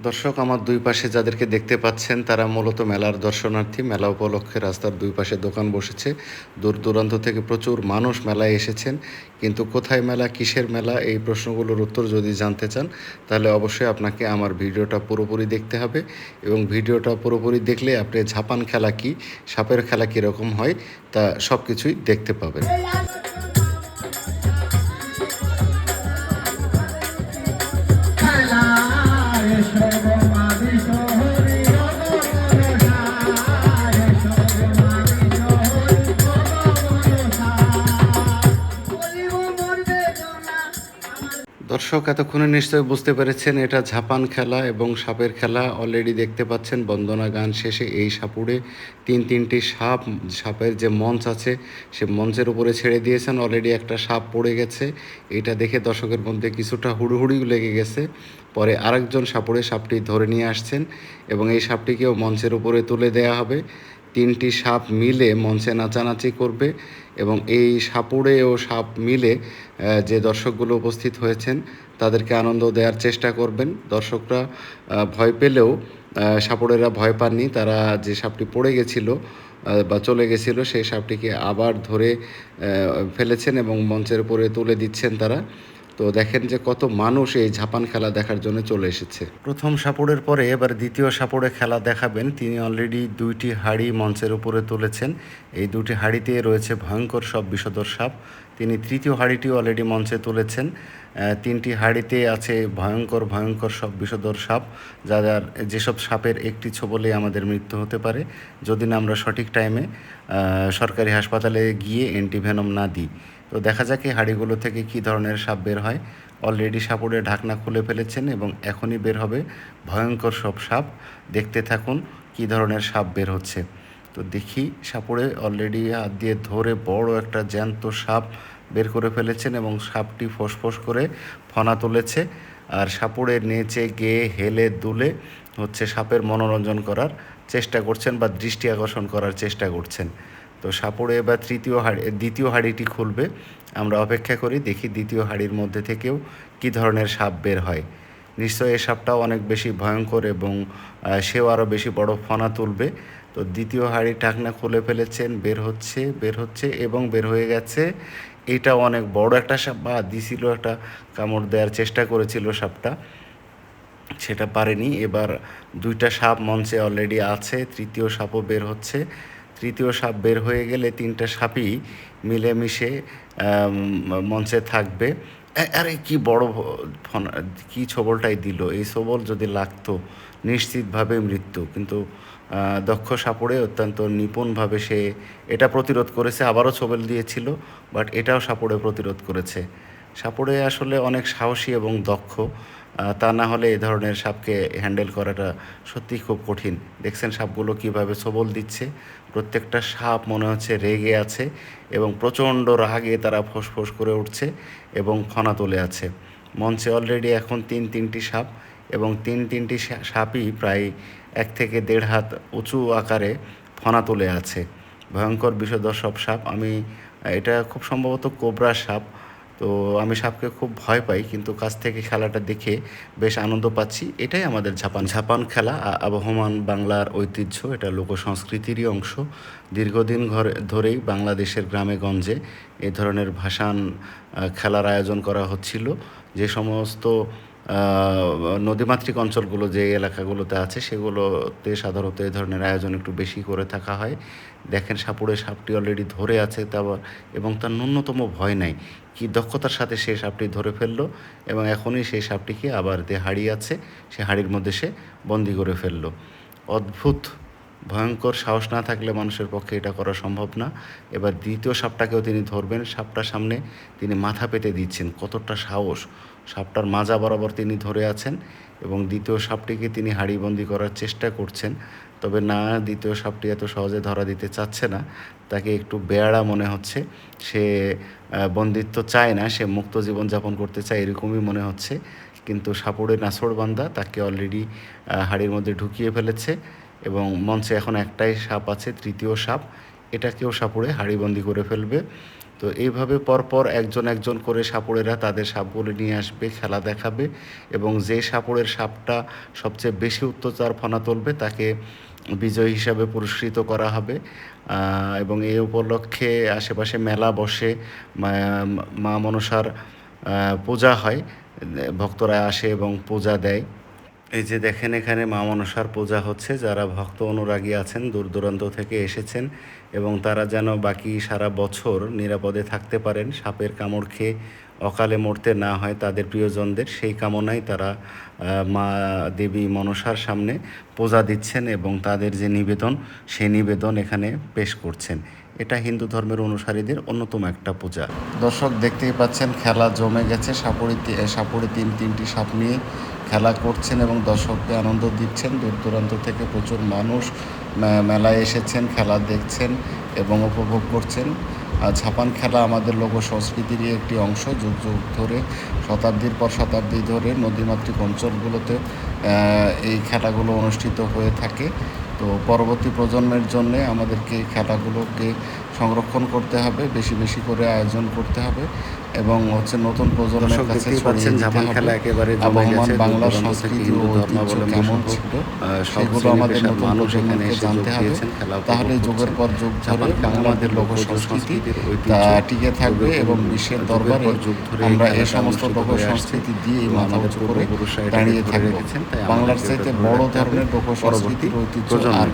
দর্শক, আমার দুই পাশে যাদেরকে দেখতে পাচ্ছেন তারা মূলত মেলার দর্শনার্থী। মেলা উপলক্ষে রাস্তার দুই পাশে দোকান বসেছে। দূর দূরান্ত থেকে প্রচুর মানুষ মেলায় এসেছেন। কিন্তু কোথায় মেলা, কিসের মেলা, এই প্রশ্নগুলোর উত্তর যদি জানতে চান তাহলে অবশ্যই আপনাকে আমার ভিডিওটা পুরোপুরি দেখতে হবে। এবং ভিডিওটা পুরোপুরি দেখলে আপনি ঝাপান খেলা কী, সাপের খেলা কীরকম হয় তা সব কিছুই দেখতে পাবেন। দর্শক, এতক্ষণে নিশ্চয়ই বুঝতে পেরেছেন এটা ঝাপান খেলা এবং সাপের খেলা। অলরেডি দেখতে পাচ্ছেন বন্দনা গান শেষে এই সাপুড়ে তিনটি সাপের যে মঞ্চ আছে সে মঞ্চের উপরে ছেড়ে দিয়েছেন। অলরেডি একটা সাপ পড়ে গেছে। এটা দেখে দর্শকের মধ্যে কিছুটা হুড়োহুড়িও লেগে গেছে। পরে আরেকজন সাপটি ধরে নিয়ে আসছেন এবং এই সাপটিকেও মঞ্চের উপরে তুলে দেয়া হবে। তিনটি সাপ মিলে মঞ্চে নাচানাচি করবে এবং এই সাপুড়ে ও সাপ মিলে যে দর্শকগুলো উপস্থিত হয়েছেন তাদেরকে আনন্দ দেওয়ার চেষ্টা করবেন। দর্শকরা ভয় পেলেও সাপুড়েরা ভয় পাননি। তারা যে সাপটি পড়ে গেছিল বা চলে গেছিল সেই সাপটিকে আবার ধরে ফেলেছেন এবং মঞ্চের উপরে তুলে দিচ্ছেন তারা। তো দেখেন যে কত মানুষ এই ঝাপান খেলা দেখার জন্য চলে এসেছে। প্রথম সাপুড়ের পরে এবার দ্বিতীয় সাপুড়ে খেলা দেখাবেন। তিনি অলরেডি দুইটি হাঁড়ি মঞ্চের উপরে তুলেছেন। এই দুটি হাঁড়িতে রয়েছে ভয়ঙ্কর সব বিষধর সাপ। তিনি তৃতীয় হাঁড়িটিও অলরেডি মঞ্চে তুলেছেন। তিনটি হাঁড়িতে আছে ভয়ঙ্কর সব বিষধর সাপ, যেসব সাপের একটি ছোবলেই আমাদের মৃত্যু হতে পারে যদি না আমরা সঠিক টাইমে সরকারি হাসপাতালে গিয়ে অ্যান্টিভেনম না দিই। তো দেখা যাক এই হাঁড়িগুলো থেকে কী ধরনের সাপ বের হয়। অলরেডি সাপুড়ে ঢাকনা খুলে ফেলেছেন এবং এখনই বের হবে ভয়ঙ্কর সব সাপ। দেখতে থাকুন কী ধরনের সাপ বের হচ্ছে। তো দেখি, সাপুড়ে অলরেডি হাত দিয়ে ধরে বড় একটা জ্যান্ত সাপ বের করে ফেলেছেন এবং সাপটি ফোঁস করে ফনা তুলেছে। আর সাপুড়ে নেচে গেয়ে হেলে দুলে সাপের মনোরঞ্জন করার চেষ্টা করছেন বা দৃষ্টি আকর্ষণ করার চেষ্টা করছেন। তো সাপুড়ে এবার দ্বিতীয় হাঁড়িটি খুলবে। আমরা অপেক্ষা করি, দেখি দ্বিতীয় হাঁড়ির মধ্যে থেকেও কী ধরনের সাপ বের হয়। নিশ্চয়ই এই সাপটাও অনেক বেশি ভয়ঙ্কর এবং সেও আরও বেশি বড় ফনা তুলবে। তো দ্বিতীয় হাঁড়ি ঢাকনা খুলে ফেলেছেন, বের হচ্ছে এবং বের হয়ে গেছে। এটাও অনেক বড় একটা সাপ, বা দিছিল একটা কামড় দেওয়ার চেষ্টা করেছিল সাপটা, সেটা পারেনি। এবার দুইটা সাপ মঞ্চে অলরেডি আছে, তৃতীয় সাপও বের হচ্ছে। তৃতীয় সাপ বের হয়ে গেলে তিনটা সাপই মিলেমিশে মঞ্চে থাকবে। আরে কি বড় কি ছোবলটাই দিল! এই ছোবল যদি লাগতো নিশ্চিতভাবে মৃত্যু। কিন্তু দক্ষ সাপুড়ে অত্যন্ত নিপুণভাবে সে এটা প্রতিরোধ করেছে। আবারও ছোবল দিয়েছিল, বাট এটাও সাপুড়ে প্রতিরোধ করেছে। সাপুড়ে আসলে অনেক সাহসী এবং দক্ষ। তা না হলে এই ধরনের সাপকে হ্যান্ডেল করাটা সত্যিই খুব কঠিন। দেখছেন সাপগুলো কীভাবে ছোবল দিচ্ছে। প্রত্যেকটা সাপ মনে হচ্ছে রেগে আছে এবং প্রচণ্ড রাগে তারা ফোঁস করে উঠছে এবং ফনা তুলে আছে। মঞ্চে অলরেডি এখন তিনটি সাপ এবং তিনটি সাপই প্রায় 1 থেকে 1.5 হাত উঁচু আকারে ফনা তুলে আছে। ভয়ঙ্কর বিষধর সব সাপ। এটা খুব সম্ভবত কোবরা সাপ। তো আমি সাপকে খুব ভয় পাই, কিন্তু কাছ থেকে খেলাটা দেখে বেশ আনন্দ পাচ্ছি। এটাই আমাদের ঝাপান খেলা। আবহমান বাংলার ঐতিহ্য, এটা লোকসংস্কৃতিরই অংশ। দীর্ঘদিন ধরেই বাংলাদেশের গ্রামে গঞ্জে এ ধরনের ভাসান খেলার আয়োজন করা হচ্ছিল। যে সমস্ত নদীমাতৃক অঞ্চলগুলো, যে এলাকাগুলোতে আছে সেগুলোতে সাধারণত এই ধরনের আয়োজন একটু বেশি করে থাকা হয়। দেখেন সাপটি অলরেডি ধরে আছে এবং তার ন্যূনতম ভয় নাই। কি দক্ষতার সাথে সে সাপটি ধরে ফেললো এবং এখনই সেই সাপটিকে আবার যে হাঁড়ি আছে সে হাঁড়ির মধ্যে সে বন্দি করে ফেললো। অদ্ভুত! ভয়ঙ্কর সাহস না থাকলে মানুষের পক্ষে এটা করা সম্ভব না। এবার দ্বিতীয় সাপটাকেও তিনি ধরবেন। সাপটার সামনে তিনি মাথা পেতে দিচ্ছেন। কতটা সাহস! সাপটার মাজা বরাবর তিনি ধরে আছেন এবং দ্বিতীয় সাপটিকে তিনি হাঁড়িবন্দি করার চেষ্টা করছেন। তবে না, দ্বিতীয় সাপটি এত সহজে ধরা দিতে চাচ্ছে না। তাকে একটু বেয়াড়া মনে হচ্ছে। সে বন্দিত্ব চায় না, সে মুক্ত জীবনযাপন করতে চায়, এরকমই মনে হচ্ছে। কিন্তু সাপুড়ে নাছোড়বান্দা তাকে অলরেডি হাঁড়ির মধ্যে ঢুকিয়ে ফেলেছে এবং মঞ্চে এখন একটাই সাপ আছে, তৃতীয় সাপ। এটাকেও সাপুড়ে হাঁড়িবন্দি করে ফেলবে। তো এইভাবে পরপর একজন একজন করে সাপুড়েরা তাদের সাপগুলো নিয়ে আসবে, খেলা দেখাবে এবং যে সাপুড়ের সাপটা সবচেয়ে বেশি অত্যাচার ফনা তুলবে তাকে বিজয়ী হিসাবে পুরস্কৃত করা হবে। এবং এই উপলক্ষে আশেপাশে মেলা বসে, মা মনসার পূজা হয়, ভক্তরা আসে এবং পূজা দেয়। এই যে দেখেন এখানে মা মনসার পূজা হচ্ছে, যারা ভক্ত অনুরাগী আছেন দূর দূরান্ত থেকে এসেছেন এবং তারা যেন বাকি সারা বছর নিরাপদে থাকতে পারেন, সাপের কামড় খেয়ে অকালে মরতে না হয় তাদের প্রিয়জনদের, সেই কামনায় তারা মা দেবী মনসার সামনে পূজা দিচ্ছেন এবং তাদের যে নিবেদন সেই নিবেদন এখানে পেশ করছেন। এটা হিন্দু ধর্মের অনুসারীদের অন্যতম একটা পূজা। দর্শক দেখতেই পাচ্ছেন খেলা জমে গেছে, সাপুড়ে তিনটি সাপ নিয়ে খেলা করছেন এবং দর্শককে আনন্দ দিচ্ছেন। দূর দূরান্ত থেকে প্রচুর মানুষ মেলায় এসেছেন, খেলা দেখছেন এবং উপভোগ করছেন। ঝাপান খেলা আমাদের লোক সংস্কৃতিরই একটি অংশ। যুগ যুগ ধরে, শতাব্দীর পর শতাব্দী ধরে নদীমাতৃক অঞ্চলগুলোতে এই খেলাগুলো অনুষ্ঠিত হয়ে থাকে। তো পরবর্তী প্রজন্মের জন্য আমাদেরকে এই খেলাগুলোকে সংরক্ষণ করতে হবে, বেশি বেশি করে আয়োজন করতে হবে এবং নতুন প্রজন্মের কাছে ছড়িয়ে দিতে হবে। একেবারে বাংলার সংস্কৃতি ও ঐতিহ্য কেমন ছিল সেগুলো আমাদের নতুন প্রজন্মকে জানতে হবে। তাহলে যুগের পর যুগ ধরে বাংলাদেশের লোক সংস্কৃতি তা টিকে থাকবে এবং বিশ্বের দরবারে আমরা এই সমস্ত লোক সংস্কৃতি দিয়ে মাথা উঁচু করে দাঁড়িয়ে থাকবো। বাংলার চাইতে বড় ধরনের লোক সংস্কৃতির ঐতিহ্য আর